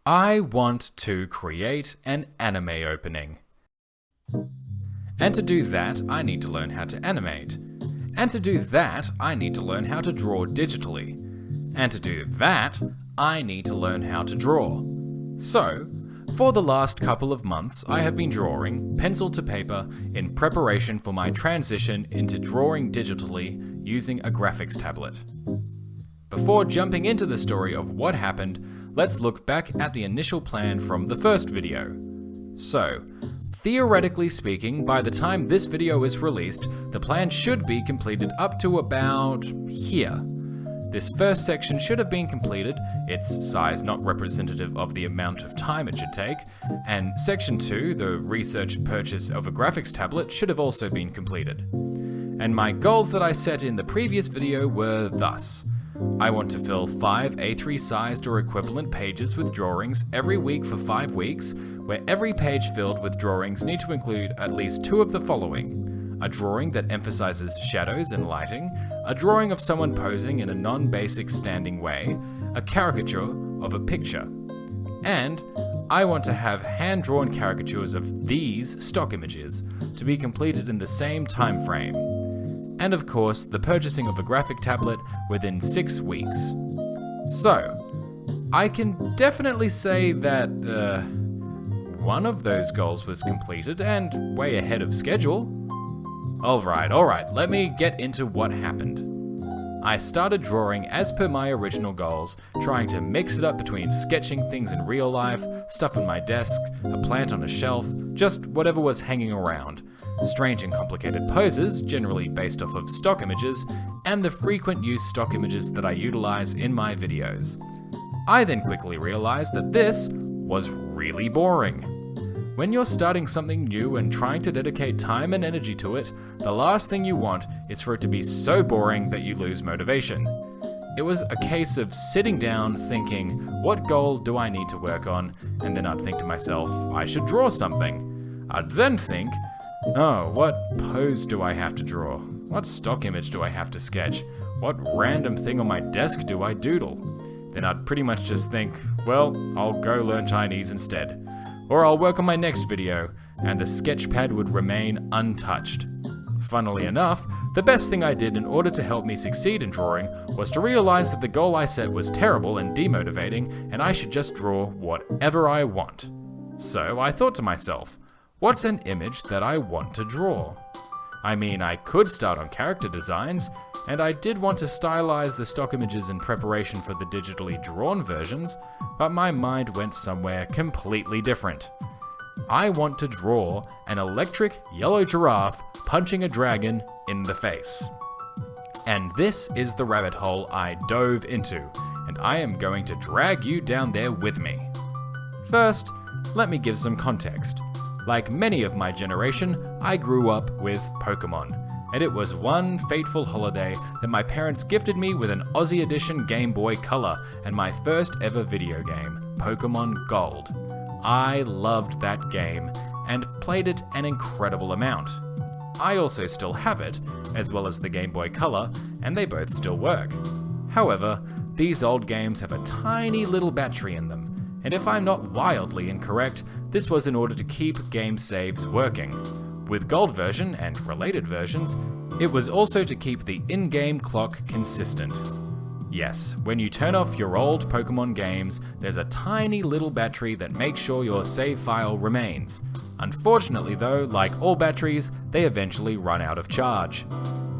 I want to create an anime opening. And to do that, I need to learn how to animate. And to do that, I need to learn how to draw digitally. And to do that, I need to learn how to draw. So, for the last couple of months, I have been drawing, pencil to paper, in preparation for my transition into drawing digitally using a graphics tablet. Before jumping into the story of what happened, let's look back at the initial plan from the first video. So, theoretically speaking, by the time this video is released, the plan should be completed up to about here. This first section should have been completed, its size not representative of the amount of time it should take, and section 2, the research purchase of a graphics tablet, should have also been completed. And my goals that I set in the previous video were thus. I want to fill 5 A3 sized or equivalent pages with drawings every week for 5 weeks, where every page filled with drawings need to include at least 2 of the following: a drawing that emphasizes shadows and lighting, a drawing of someone posing in a non-basic standing way, a caricature of a picture. And I want to have hand-drawn caricatures of these stock images to be completed in the same time frame. And of course, the purchasing of a graphic tablet within 6 weeks. So, I can definitely say that, one of those goals was completed and way ahead of schedule. Alright, let me get into what happened. I started drawing as per my original goals, trying to mix it up between sketching things in real life, stuff on my desk, a plant on a shelf, just whatever was hanging around. Strange and complicated poses, generally based off of stock images, and the frequent use stock images that I utilize in my videos. I then quickly realized that this was really boring. When you're starting something new and trying to dedicate time and energy to it, the last thing you want is for it to be so boring that you lose motivation. It was a case of sitting down thinking, what goal do I need to work on? And then I'd think to myself, I should draw something. I'd then think, oh, what pose do I have to draw? What stock image do I have to sketch? What random thing on my desk do I doodle? Then I'd pretty much just think, well, I'll go learn Chinese instead. Or I'll work on my next video, and the sketchpad would remain untouched. Funnily enough, the best thing I did in order to help me succeed in drawing was to realize that the goal I set was terrible and demotivating, and I should just draw whatever I want. So I thought to myself, what's an image that I want to draw? I mean, I could start on character designs, and I did want to stylize the stock images in preparation for the digitally drawn versions, but my mind went somewhere completely different. I want to draw an electric yellow giraffe punching a dragon in the face. And this is the rabbit hole I dove into, and I am going to drag you down there with me. First, let me give some context. Like many of my generation, I grew up with Pokemon, and it was one fateful holiday that my parents gifted me with an Aussie edition Game Boy Color and my first ever video game, Pokemon Gold. I loved that game and played it an incredible amount. I also still have it, as well as the Game Boy Color, and they both still work. However, these old games have a tiny little battery in them, and if I'm not wildly incorrect, this was in order to keep game saves working. With Gold version and related versions, it was also to keep the in-game clock consistent. Yes, when you turn off your old Pokemon games, there's a tiny little battery that makes sure your save file remains. Unfortunately though, like all batteries, they eventually run out of charge.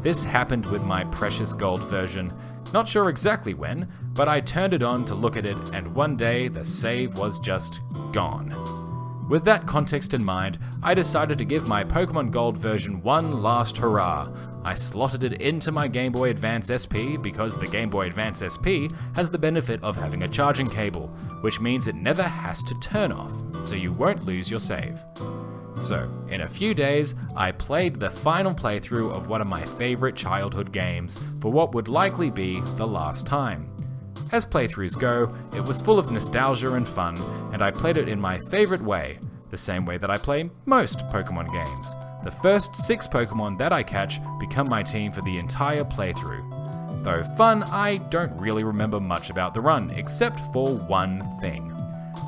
This happened with my precious Gold version. Not sure exactly when, but I turned it on to look at it, and one day the save was just gone. With that context in mind, I decided to give my Pokemon Gold version one last hurrah. I slotted it into my Game Boy Advance SP because the Game Boy Advance SP has the benefit of having a charging cable, which means it never has to turn off, so you won't lose your save. So, in a few days, I played the final playthrough of one of my favorite childhood games for what would likely be the last time. As playthroughs go, it was full of nostalgia and fun, and I played it in my favorite way, the same way that I play most Pokemon games. The first 6 Pokemon that I catch become my team for the entire playthrough. Though fun, I don't really remember much about the run, except for one thing.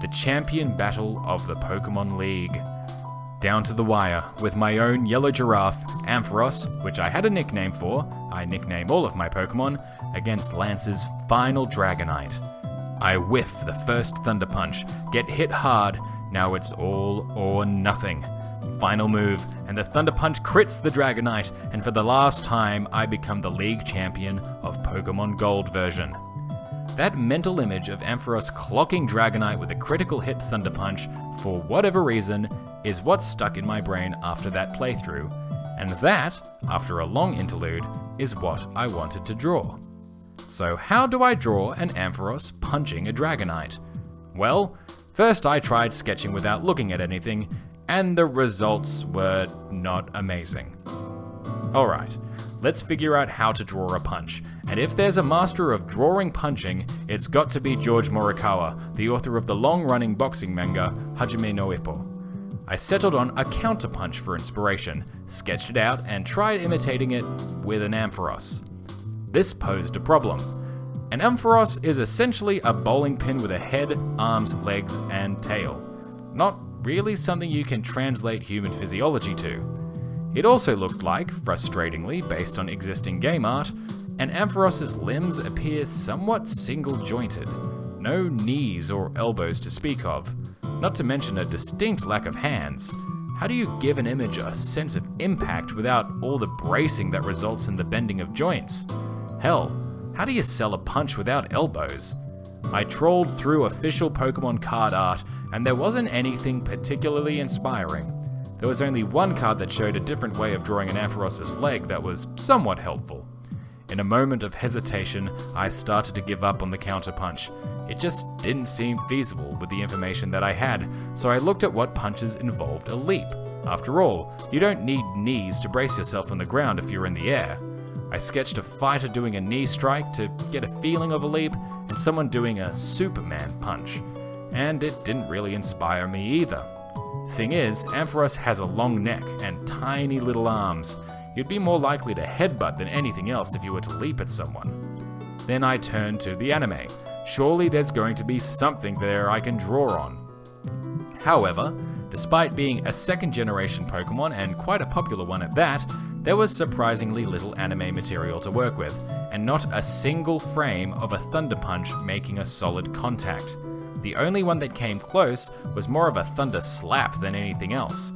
the champion battle of the Pokemon League. Down to the wire, with my own yellow giraffe, Ampharos, which I had a nickname for, I nickname all of my Pokemon, against Lance's final Dragonite. I whiff the first Thunder Punch, get hit hard, now it's all or nothing. Final move, and the Thunder Punch crits the Dragonite, and for the last time, I become the League Champion of Pokemon Gold version. That mental image of Ampharos clocking Dragonite with a critical hit Thunder Punch, for whatever reason, is what stuck in my brain after that playthrough, and that, after a long interlude, is what I wanted to draw. So how do I draw an Ampharos punching a Dragonite? Well, first I tried sketching without looking at anything, and the results were not amazing. Alright, let's figure out how to draw a punch, and if there's a master of drawing punching, it's got to be George Morikawa, the author of the long-running boxing manga Hajime no Ippo. I settled on a counterpunch for inspiration, sketched it out, and tried imitating it with an Ampharos. This posed a problem. An Ampharos is essentially a bowling pin with a head, arms, legs, and tail. Not really something you can translate human physiology to. It also looked like, frustratingly based on existing game art, an Ampharos's limbs appear somewhat single-jointed. No knees or elbows to speak of. Not to mention a distinct lack of hands. How do you give an image a sense of impact without all the bracing that results in the bending of joints? Hell, how do you sell a punch without elbows? I trolled through official Pokemon card art, and there wasn't anything particularly inspiring. There was only one card that showed a different way of drawing an Ampharos's leg that was somewhat helpful. In a moment of hesitation, I started to give up on the counterpunch. It just didn't seem feasible with the information that I had, so I looked at what punches involved a leap. After all, you don't need knees to brace yourself on the ground if you're in the air. I sketched a fighter doing a knee strike to get a feeling of a leap, and someone doing a Superman punch. And it didn't really inspire me either. Thing is, Ampharos has a long neck and tiny little arms. You'd be more likely to headbutt than anything else if you were to leap at someone. Then I turned to the anime. Surely there's going to be something there I can draw on. However, despite being a second-generation Pokemon and quite a popular one at that, there was surprisingly little anime material to work with, and not a single frame of a Thunder Punch making a solid contact. The only one that came close was more of a Thunder Slap than anything else.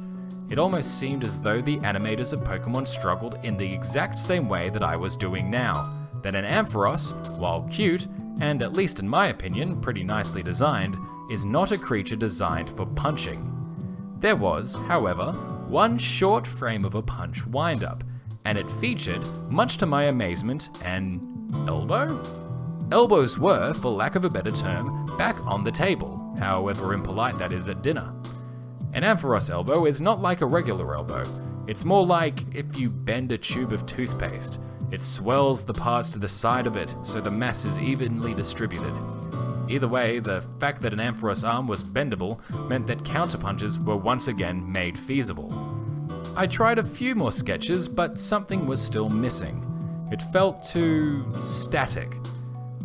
It almost seemed as though the animators of Pokemon struggled in the exact same way that I was doing now, that an Ampharos, while cute, and at least in my opinion, pretty nicely designed, is not a creature designed for punching. There was, however, one short frame of a punch wind-up, and it featured, much to my amazement, an elbow? Elbows were, for lack of a better term, back on the table, however impolite that is at dinner. An Ampharos elbow is not like a regular elbow. It's more like if you bend a tube of toothpaste. It swells the parts to the side of it so the mass is evenly distributed. Either way, the fact that an Ampharos arm was bendable meant that counterpunches were once again made feasible. I tried a few more sketches, but something was still missing. It felt too static.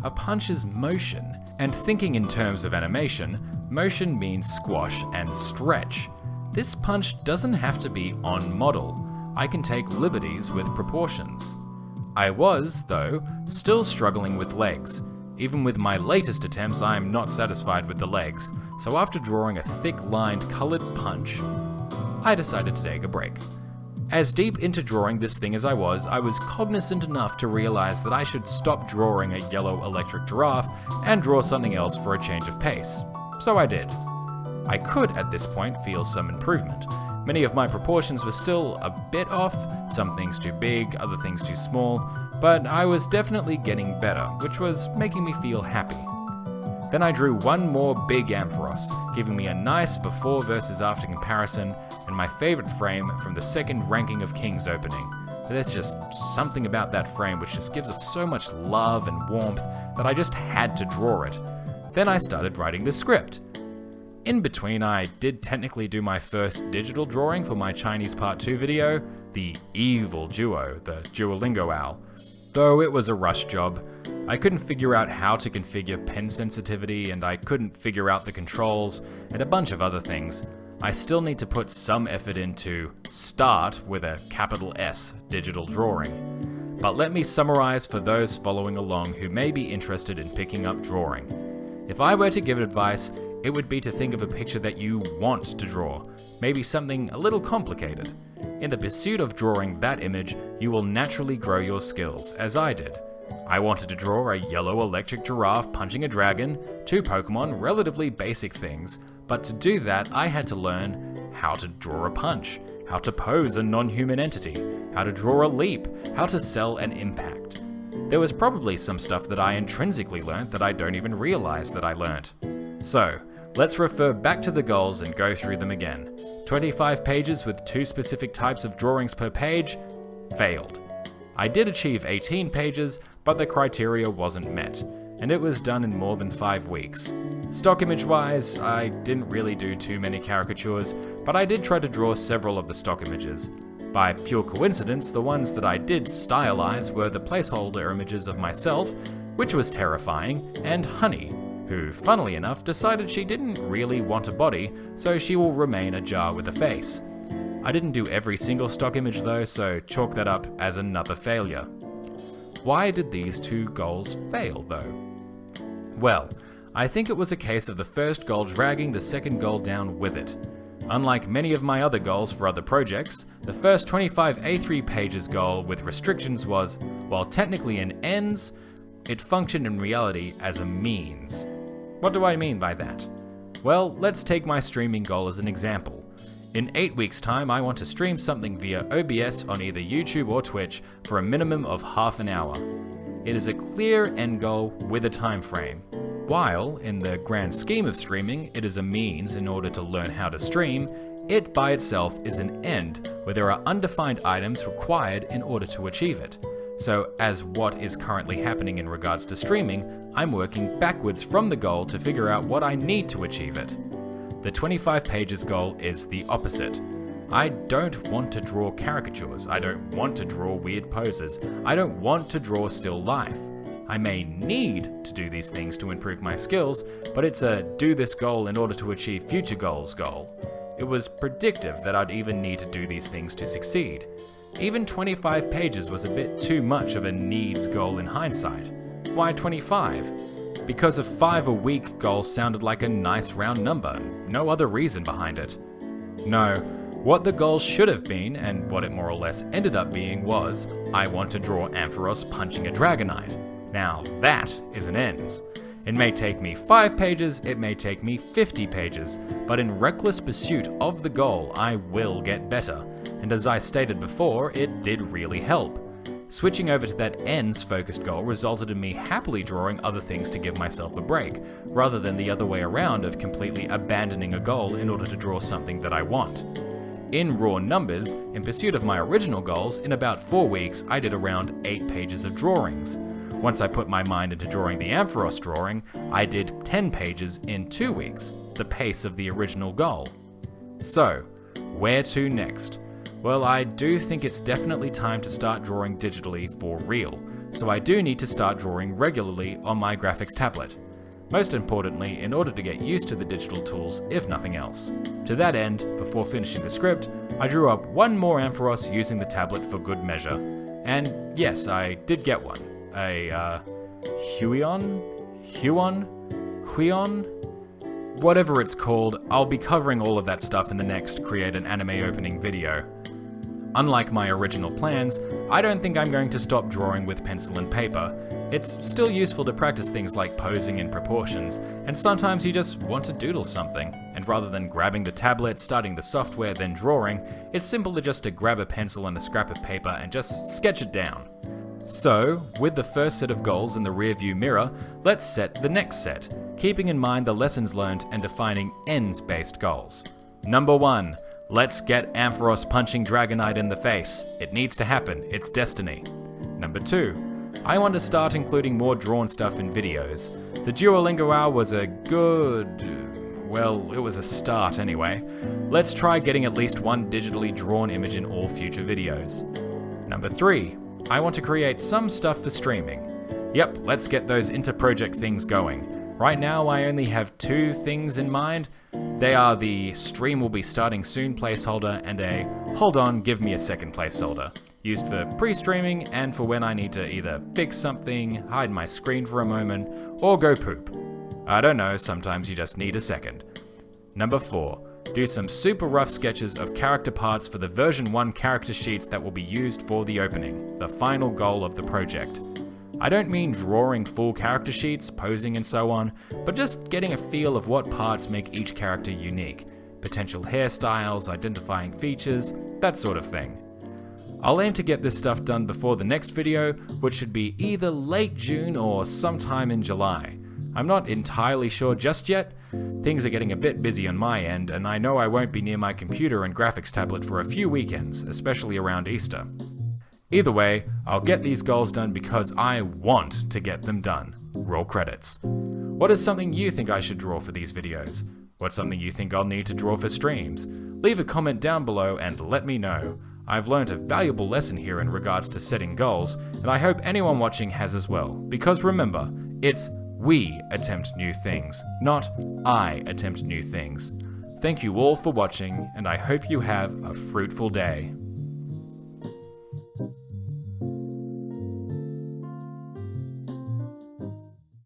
A punch is motion, and thinking in terms of animation, motion means squash and stretch. This punch doesn't have to be on model. I can take liberties with proportions. I was, though, still struggling with legs. Even with my latest attempts, I am not satisfied with the legs, so after drawing a thick-lined coloured punch, I decided to take a break. As deep into drawing this thing as I was cognizant enough to realise that I should stop drawing a yellow electric giraffe and draw something else for a change of pace. So I did. I could, at this point, feel some improvement. Many of my proportions were still a bit off, some things too big, other things too small, but I was definitely getting better, which was making me feel happy. Then I drew one more big Ampharos, giving me a nice before versus after comparison, and my favourite frame from the second Ranking of Kings opening. There's just something about that frame which just gives off so much love and warmth that I just had to draw it. Then I started writing the script. In between, I did technically do my first digital drawing for my Chinese Part 2 video, the evil duo, the Duolingo owl. Though it was a rush job. I couldn't figure out how to configure pen sensitivity, and I couldn't figure out the controls, and a bunch of other things. I still need to put some effort into start with a capital S digital drawing. But let me summarize for those following along who may be interested in picking up drawing. If I were to give advice, it would be to think of a picture that you want to draw, maybe something a little complicated. In the pursuit of drawing that image, you will naturally grow your skills, as I did. I wanted to draw a yellow electric giraffe punching a dragon, 2 Pokemon, relatively basic things, but to do that I had to learn how to draw a punch, how to pose a non-human entity, how to draw a leap, how to sell an impact. There was probably some stuff that I intrinsically learnt that I don't even realize that I learnt. So, let's refer back to the goals and go through them again. 25 pages with 2 specific types of drawings per page? Failed. I did achieve 18 pages, but the criteria wasn't met, and it was done in more than 5 weeks. Stock image wise, I didn't really do too many caricatures, but I did try to draw several of the stock images. By pure coincidence, the ones that I did stylize were the placeholder images of myself, which was terrifying, and Honey, who, funnily enough, decided she didn't really want a body, so she will remain a jar with a face. I didn't do every single stock image though, so chalk that up as another failure. Why did these 2 goals fail though? Well, I think it was a case of the first goal dragging the second goal down with it. Unlike many of my other goals for other projects, the first 25 A3 pages goal with restrictions was, while technically an ends, it functioned in reality as a means. What do I mean by that? Well, let's take my streaming goal as an example. In 8 weeks' time, I want to stream something via OBS on either YouTube or Twitch for a minimum of half an hour. It is a clear end goal with a time frame. While, in the grand scheme of streaming, it is a means in order to learn how to stream, it by itself is an end where there are undefined items required in order to achieve it. So, as what is currently happening in regards to streaming, I'm working backwards from the goal to figure out what I need to achieve it. The 25 pages goal is the opposite. I don't want to draw caricatures, I don't want to draw weird poses, I don't want to draw still life. I may need to do these things to improve my skills, but it's a do this goal in order to achieve future goals goal. It was predictive that I'd even need to do these things to succeed. Even 25 pages was a bit too much of a needs goal in hindsight. Why 25? Because a 5 a week goal sounded like a nice round number, no other reason behind it. No, what the goal should have been, and what it more or less ended up being was, I want to draw Ampharos punching a Dragonite. Now that is an ends. It may take me 5 pages, it may take me 50 pages, but in reckless pursuit of the goal, I will get better. And as I stated before, it did really help. Switching over to that ends-focused goal resulted in me happily drawing other things to give myself a break, rather than the other way around of completely abandoning a goal in order to draw something that I want. In raw numbers, in pursuit of my original goals, in about 4 weeks I did around 8 pages of drawings. Once I put my mind into drawing the Ampharos drawing, I did 10 pages in 2 weeks, the pace of the original goal. So, where to next? Well, I do think it's definitely time to start drawing digitally for real, so I do need to start drawing regularly on my graphics tablet. Most importantly, in order to get used to the digital tools, if nothing else. To that end, before finishing the script, I drew up one more Ampharos using the tablet for good measure. And yes, I did get one. A, Huion? Whatever it's called, I'll be covering all of that stuff in the next Create an Anime Opening video. Unlike my original plans, I don't think I'm going to stop drawing with pencil and paper. It's still useful to practice things like posing and proportions, and sometimes you just want to doodle something, and rather than grabbing the tablet, starting the software, then drawing, it's simpler just to grab a pencil and a scrap of paper and just sketch it down. So, with the first set of goals in the rearview mirror, let's set the next set, keeping in mind the lessons learned and defining ends-based goals. Number 1. Let's get Ampharos punching Dragonite in the face. It needs to happen, it's destiny. Number 2. I want to start including more drawn stuff in videos. The Duolingo hour was a well, it was a start anyway. Let's try getting at least one digitally drawn image in all future videos. Number 3. I want to create some stuff for streaming. Yep, let's get those inter-project things going. Right now I only have 2 things in mind. They are the stream will be starting soon placeholder and a hold on, give me a second placeholder, used for pre-streaming and for when I need to either fix something, hide my screen for a moment, or go poop. I don't know, sometimes you just need a second. Number 4. Do some super rough sketches of character parts for the version 1 character sheets that will be used for the opening, the final goal of the project. I don't mean drawing full character sheets, posing and so on, but just getting a feel of what parts make each character unique, potential hairstyles, identifying features, that sort of thing. I'll aim to get this stuff done before the next video, which should be either late June or sometime in July. I'm not entirely sure just yet. Things are getting a bit busy on my end, and I know I won't be near my computer and graphics tablet for a few weekends, especially around Easter. Either way, I'll get these goals done because I want to get them done. Roll credits. What is something you think I should draw for these videos? What's something you think I'll need to draw for streams? Leave a comment down below and let me know. I've learned a valuable lesson here in regards to setting goals, and I hope anyone watching has as well, because remember, it's we attempt new things, not I attempt new things. Thank you all for watching, and I hope you have a fruitful day.